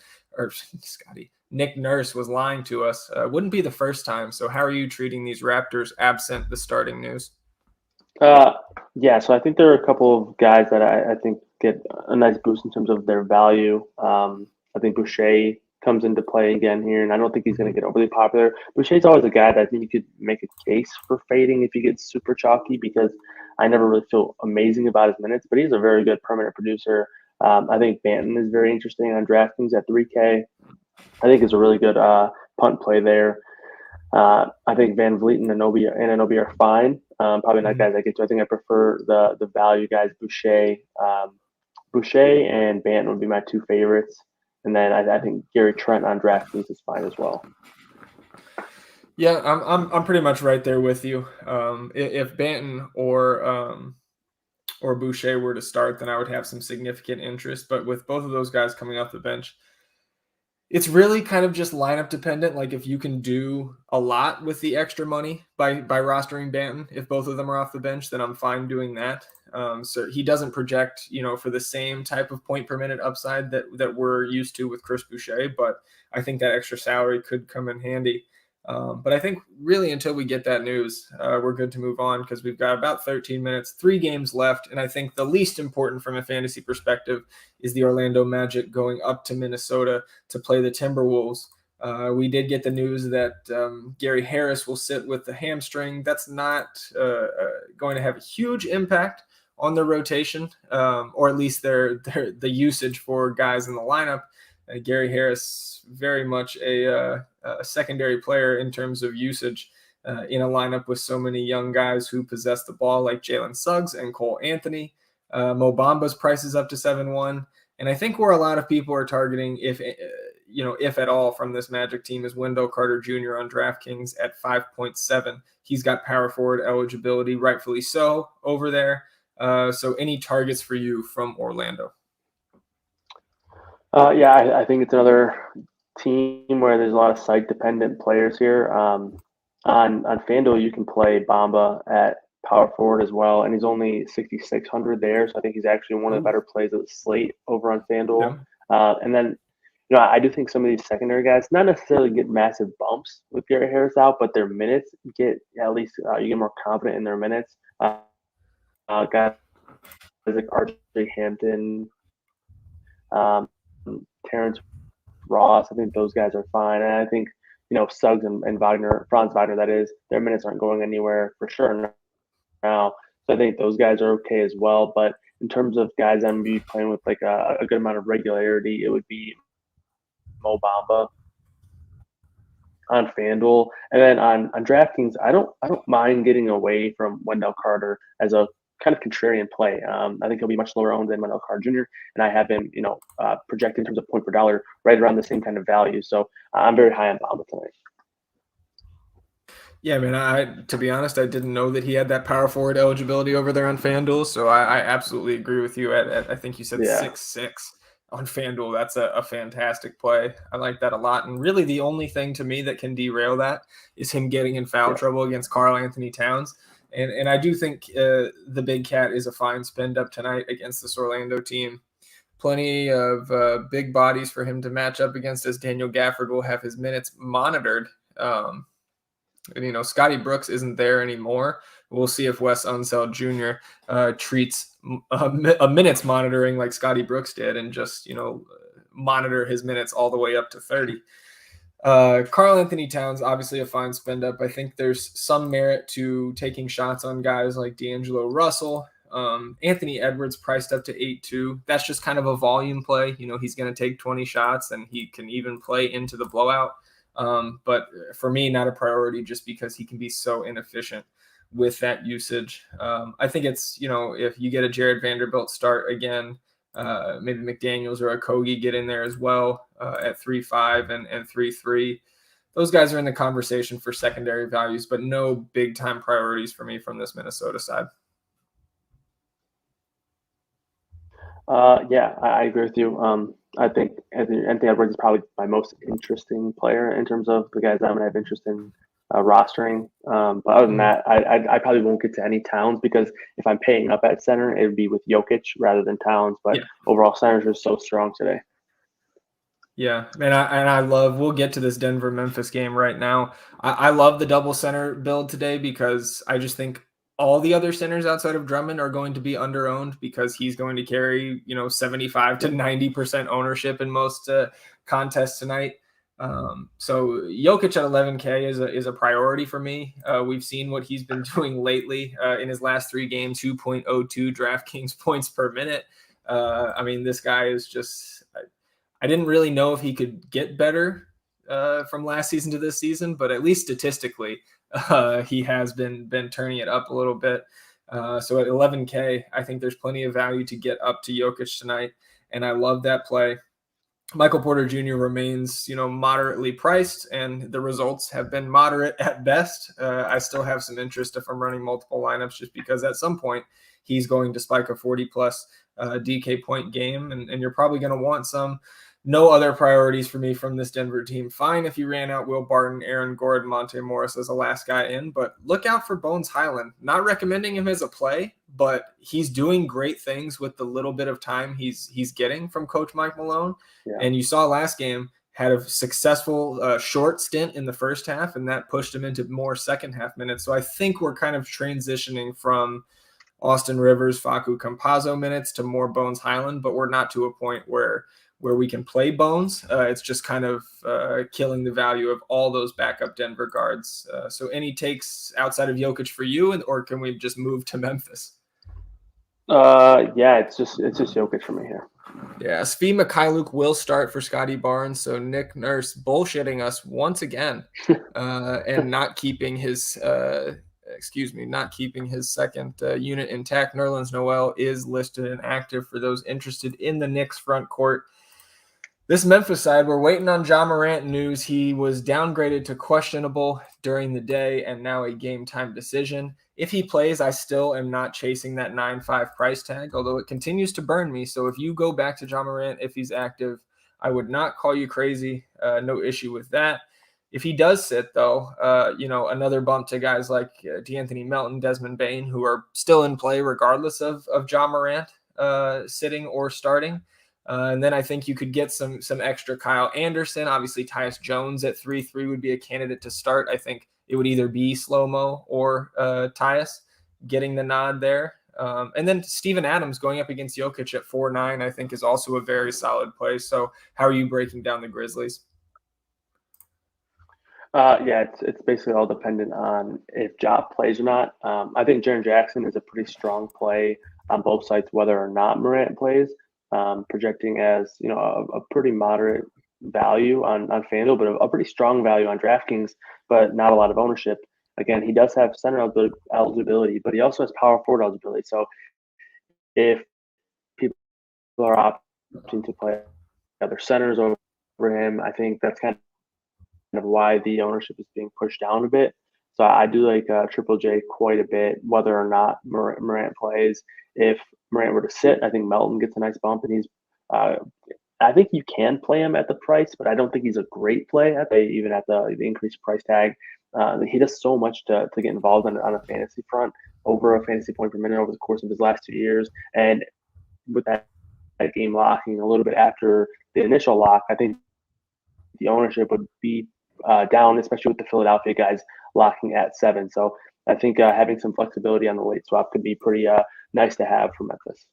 Nick Nurse was lying to us. Wouldn't be the first time. So how are you treating these Raptors absent the starting news? So I think there are a couple of guys that I think get a nice boost in terms of their value. I think Boucher comes into play again here, and I don't think he's going to get overly popular. Boucher's always a guy that I think you could make a case for fading if he gets super chalky because I never really feel amazing about his minutes, but he's a very good permanent producer. I think Banton is very interesting on DraftKings at 3K. I think it's a really good punt play there. I think VanVleet and Anunoby are fine. Probably not guys I get to. I think I prefer the value guys. Boucher and Banton would be my 2 favorites. And then I think Gary Trent on DraftKings is fine as well. Yeah, I'm pretty much right there with you. If Banton or Boucher were to start, then I would have some significant interest. But with both of those guys coming off the bench, it's really kind of just lineup dependent. Like if you can do a lot with the extra money by rostering Banton, if both of them are off the bench, then I'm fine doing that. So he doesn't project, for the same type of point per minute upside that we're used to with Chris Boucher, but I think that extra salary could come in handy. But I think really until we get that news, we're good to move on because we've got about 13 minutes, 3 games left. And I think the least important from a fantasy perspective is the Orlando Magic going up to Minnesota to play the Timberwolves. We did get the news that Gary Harris will sit with the hamstring. That's not going to have a huge impact on their rotation, or at least the usage for guys in the lineup. Gary Harris, very much a secondary player in terms of usage in a lineup with so many young guys who possess the ball, like Jalen Suggs and Cole Anthony. Mo Bamba's price is up to 7-1. And I think where a lot of people are targeting, if at all, from this Magic team is Wendell Carter Jr. on DraftKings at 5.7. He's got power forward eligibility, rightfully so, over there. So any targets for you from Orlando? I think it's another team where there's a lot of site-dependent players here. On FanDuel, you can play Bamba at power forward as well, and he's only 6,600 there, so I think he's actually one of the better plays of the slate over on FanDuel. Yeah. And then, I do think some of these secondary guys not necessarily get massive bumps with Gary Harris out, but their minutes get at least you get more confident in their minutes. Guys like RJ Hampton, Terrence Ross, I think those guys are fine. And I think, Suggs and Wagner, Franz Wagner, that is, their minutes aren't going anywhere for sure now. So I think those guys are okay as well. But in terms of guys I'm be playing with like a good amount of regularity, it would be Mo Bamba on FanDuel. And then on DraftKings, I don't mind getting away from Wendell Carter as a kind of contrarian play. I think he'll be much lower owned than Wendell Carter Jr. And I have him, projected in terms of point per dollar right around the same kind of value. So I'm very high on Bamba tonight. Yeah, man, to be honest, I didn't know that he had that power forward eligibility over there on FanDuel. So I absolutely agree with you at I think you said 6-6 on FanDuel. That's a fantastic play. I like that a lot. And really the only thing to me that can derail that is him getting in foul trouble against Karl Anthony Towns. And I do think the Big Cat is a fine spend up tonight against this Orlando team. Plenty of big bodies for him to match up against, as Daniel Gafford will have his minutes monitored. And, Scotty Brooks isn't there anymore. We'll see if Wes Unseld Jr. Treats a minutes monitoring like Scotty Brooks did and just, monitor his minutes all the way up to 30. Karl Anthony Towns, obviously a fine spend up. I think there's some merit to taking shots on guys like D'Angelo Russell. Anthony Edwards priced up to 8-2. That's just kind of a volume play. He's going to take 20 shots and he can even play into the blowout. But for me, not a priority just because he can be so inefficient with that usage. I think it's, if you get a Jared Vanderbilt start again, maybe McDaniels or a Kogi get in there as well at 3.5 and 3.3. Those guys are in the conversation for secondary values, but no big time priorities for me from this Minnesota side. I agree with you. I think Anthony Edwards is probably my most interesting player in terms of the guys I'm going to have interest in rostering. But other than that, I probably won't get to any Towns because if I'm paying up at center, it would be with Jokic rather than Towns. But overall, centers are so strong today. Yeah, and we'll get to this Denver-Memphis game right now. I love the double center build today because I just think all the other centers outside of Drummond are going to be under-owned because he's going to carry, 75 to 90% ownership in most contests tonight. So Jokic at 11K is a priority for me. We've seen what he's been doing lately in his last 3 games, 2.02 DraftKings points per minute. This guy is just I didn't really know if he could get better from last season to this season, but at least statistically, he has been turning it up a little bit. So at 11K, I think there's plenty of value to get up to Jokic tonight, and I love that play. Michael Porter Jr. remains, moderately priced, and the results have been moderate at best. I still have some interest if I'm running multiple lineups, just because at some point he's going to spike a 40-plus DK point game, and you're probably going to want some. No other priorities for me from this Denver team. Fine if you ran out Will Barton, Aaron Gordon, Monte Morris as the last guy in, but look out for Bones Highland. Not recommending him as a play, but he's doing great things with the little bit of time he's getting from Coach Mike Malone. Yeah. And you saw last game had a successful short stint in the first half, and that pushed him into more second half minutes. So I think we're kind of transitioning from Austin Rivers, Facu Campazzo minutes to more Bones Highland, but we're not to a point where we can play Bones. It's just kind of killing the value of all those backup Denver guards. So any takes outside of Jokic for you, or can we just move to Memphis? Yeah, it's just Jokic for me here. Yeah, Svi Mikhailuk will start for Scotty Barnes. So Nick Nurse bullshitting us once again, and not keeping his second unit intact. Nerlens Noel is listed and active for those interested in the Knicks front court. This Memphis side, we're waiting on Ja Morant news. He was downgraded to questionable during the day and now a game time decision. If he plays, I still am not chasing that 9.5 price tag, although it continues to burn me. So if you go back to Ja Morant, if he's active, I would not call you crazy. No issue with that. If he does sit, though, another bump to guys like DeAnthony Melton, Desmond Bane, who are still in play regardless of Ja Morant sitting or starting. And then I think you could get some extra Kyle Anderson. Obviously, Tyus Jones at 3-3 would be a candidate to start. I think it would either be Slow-Mo or Tyus getting the nod there. And then Steven Adams going up against Jokic at 4-9, I think is also a very solid play. So how are you breaking down the Grizzlies? Yeah, it's basically all dependent on if Ja plays or not. I think Jaren Jackson is a pretty strong play on both sides, whether or not Morant plays. Projecting as a pretty moderate value on FanDuel, but a pretty strong value on DraftKings, but not a lot of ownership. Again, he does have center eligibility, but he also has power forward eligibility. So if people are opting to play other centers over him, I think that's kind of why the ownership is being pushed down a bit. So I do like Triple J quite a bit, whether or not Morant plays. If Morant were to sit, I think Melton gets a nice bump, and he's. I think you can play him at the price, but I don't think he's a great play even at the increased price tag. He does so much to get involved on a fantasy front, over a fantasy point per minute over the course of his last 2 years, and with that game locking a little bit after the initial lock, I think the ownership would be down, especially with the Philadelphia guys locking at 7. So I think having some flexibility on the late swap could be pretty nice to have for Memphis.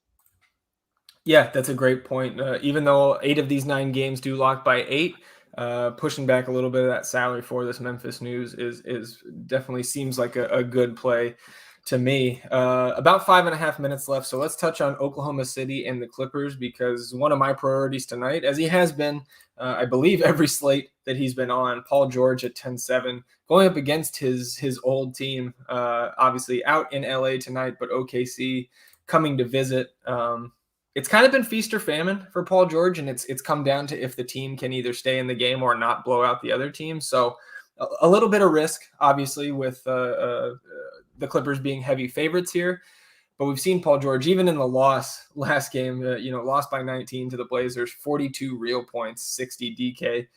Yeah, that's a great point. Even though 8 of these 9 games do lock by 8, pushing back a little bit of that salary for this Memphis news is definitely seems like a good play to me. About 5.5 minutes left, so let's touch on Oklahoma City and the Clippers, because one of my priorities tonight, as he has been, I believe every slate that he's been on, Paul George at 10-7, going up against his old team, obviously out in LA tonight, but OKC coming to visit. It's kind of been feast or famine for Paul George, and it's come down to if the team can either stay in the game or not blow out the other team. So a little bit of risk, obviously, with the Clippers being heavy favorites here. But we've seen Paul George, even in the last game, lost by 19 to the Blazers, 42 real points, 60 DK,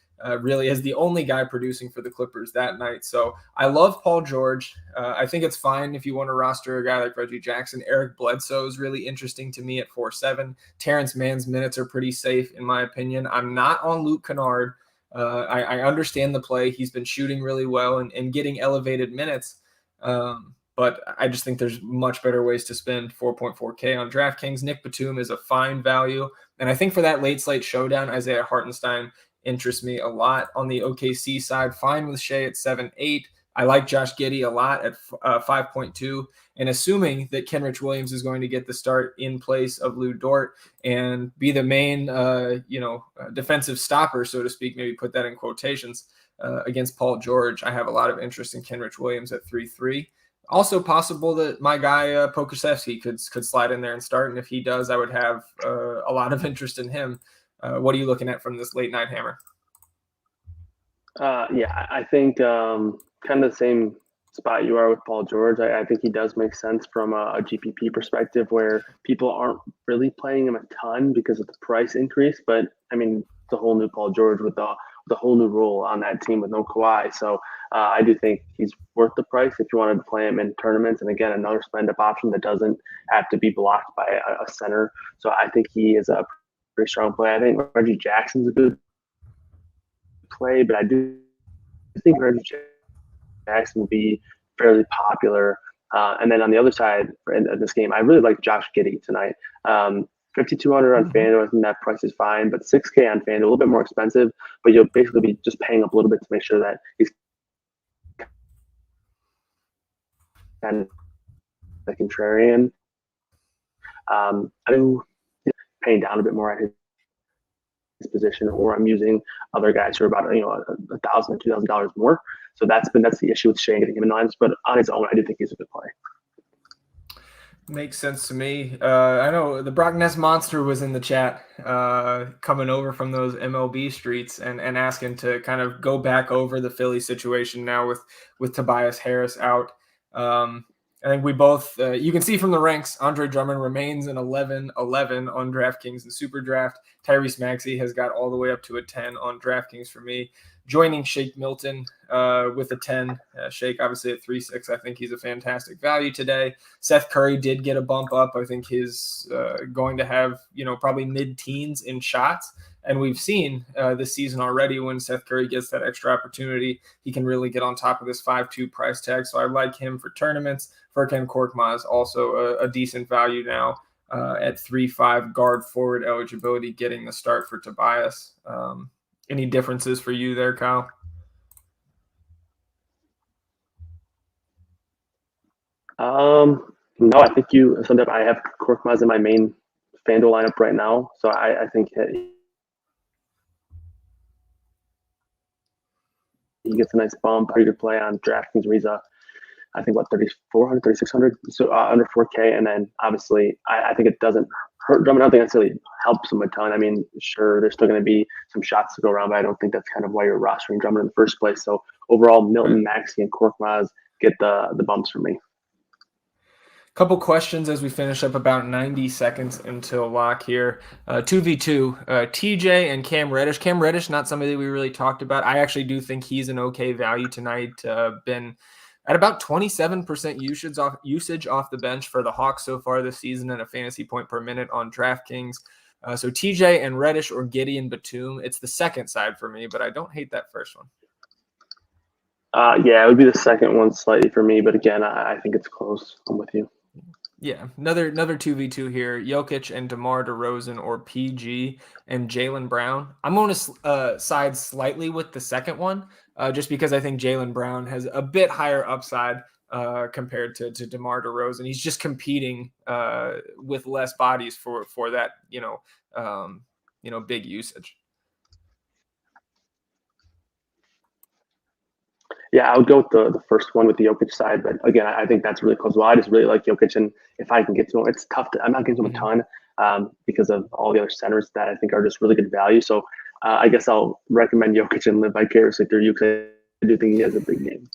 really as the only guy producing for the Clippers that night. So I love Paul George. I think it's fine if you want to roster a guy like Reggie Jackson. Eric Bledsoe is really interesting to me at 4-7. Terrence Mann's minutes are pretty safe, in my opinion. I'm not on Luke Kennard. I understand the play. He's been shooting really well and getting elevated minutes. But I just think there's much better ways to spend 4.4K on DraftKings. Nick Batum is a fine value. And I think for that late slate showdown, Isaiah Hartenstein interests me a lot. On the OKC side, fine with Shea at 7-8. I like Josh Getty a lot at 5.2. And assuming that Kenrich Williams is going to get the start in place of Lou Dort and be the main, defensive stopper, so to speak, maybe put that in quotations, against Paul George, I have a lot of interest in Kenrich Williams at 3-3. Also possible that my guy Pokusevski could slide in there and start, and if he does, I would have a lot of interest in him. What are you looking at from this late night hammer? Yeah, I think kind of the same spot you are with Paul George. I think he does make sense from a GPP perspective where people aren't really playing him a ton because of the price increase. But I mean, the whole new Paul George with the whole new role on that team with no Kawhi. So I do think he's worth the price if you wanted to play him in tournaments. And again, another spend up option that doesn't have to be blocked by a center. So I think he is a pretty strong play. I think Reggie Jackson's a good play, but I do think Reggie Jackson will be fairly popular. And then on the other side in this game, I really like Josh Getty tonight. 5,200 on FanDuel, I think that price is fine, but 6K on FanDuel, a little bit more expensive, but you'll basically be just paying up a little bit to make sure that he's kind of the contrarian. I do paying down a bit more at his position, or I'm using other guys who are about $1,000 or $2,000 more. So that's the issue with Shane getting him in lines. But on his own, I do think he's a good play. Makes sense to me. I know the Brock Ness Monster was in the chat coming over from those MLB streets and asking to kind of go back over the Philly situation now with Tobias Harris out. I think we both, you can see from the ranks, Andre Drummond remains an 11-11 on DraftKings and SuperDraft. Tyrese Maxey has got all the way up to a 10 on DraftKings for me. Joining Shake Milton with a 10. Shake obviously at 3.6. I think he's a fantastic value today. Seth Curry did get a bump up. I think he's going to have, probably mid-teens in shots. And we've seen this season already when Seth Curry gets that extra opportunity, he can really get on top of this 5.2 price tag. So I like him for tournaments. Furkan Korkmaz also a decent value now at 3.5 guard forward eligibility, getting the start for Tobias. Any differences for you there, Kyle? No, I think you summed up. I have Korkmaz in my main FanDuel lineup right now. So I think he gets a nice bump. Pretty good play on DraftKings. Riza, I think, 3,400, 3,600, so under 4K. And then obviously, I think it doesn't hurt Drummond. I don't think necessarily helps him a ton. I mean, sure, there's still going to be some shots to go around, but I don't think that's kind of why you're rostering Drummond in the first place. So overall, Milton, Maxey, and Korkmaz get the bumps for me. Couple questions as we finish up, about 90 seconds until lock here. 2v2, TJ and Cam Reddish. Cam Reddish, not somebody we really talked about. I actually do think he's an okay value tonight. Been at about 27% usage off the bench for the Hawks so far this season and a fantasy point per minute on DraftKings. So TJ and Reddish or Getty and Batum. It's the second side for me, but I don't hate that first one. Yeah, it would be the second one slightly for me, but again, I think it's close. I'm with you. Yeah, another 2v2 here. Jokic and DeMar DeRozan or PG and Jaylen Brown. I'm going to side slightly with the second one, just because I think Jaylen Brown has a bit higher upside compared to DeMar DeRozan. He's just competing with less bodies for that big usage. Yeah, I would go with the first one with the Jokic side, but again, I think that's really close. Well, I just really like Jokic, and if I can get to him, it's tough. I'm not getting to him a ton because of all the other centers that I think are just really good value. So I guess I'll recommend Jokic and live vicariously through you because I do think he has a big game.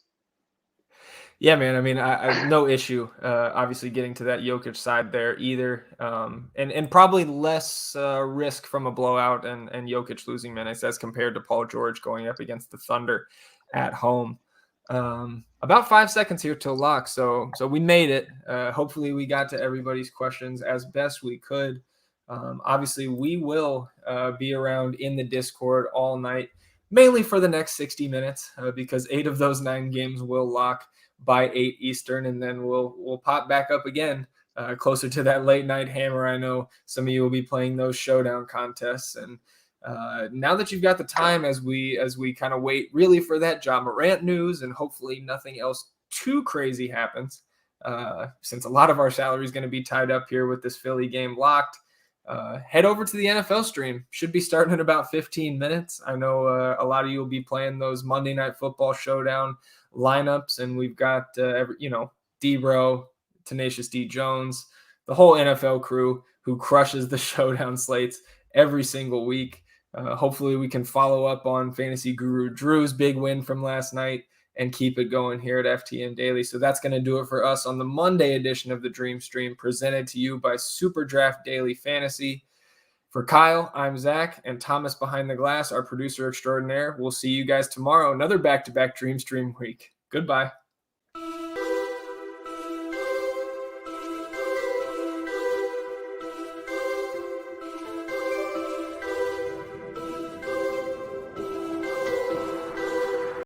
Yeah, man. I mean, I no issue, obviously, getting to that Jokic side there either. And probably less risk from a blowout and Jokic losing minutes as compared to Paul George going up against the Thunder at home. About 5 seconds here till lock. So we made it. Hopefully we got to everybody's questions as best we could. Obviously, we will be around in the Discord all night, mainly for the next 60 minutes because 8 of those 9 games will lock by 8 Eastern, and then we'll pop back up again closer to that late night hammer. I know some of you will be playing those showdown contests, and now that you've got the time as we kind of wait really for that Ja Morant news, and hopefully nothing else too crazy happens, since a lot of our salary is going to be tied up here with this Philly game locked. Head over to the NFL stream. Should be starting in about 15 minutes. I know a lot of you will be playing those Monday Night Football showdown lineups, and we've got D-Bro, Tenacious D Jones, the whole NFL crew who crushes the showdown slates every single week. Hopefully we can follow up on Fantasy Guru Drew's big win from last night and keep it going here at FTN Daily. So that's going to do it for us on the Monday edition of the Dream Stream, presented to you by SuperDraft Daily Fantasy. For Kyle, I'm Zach, and Thomas behind the glass, our producer extraordinaire. We'll see you guys tomorrow, another back-to-back Dream Stream week. Goodbye.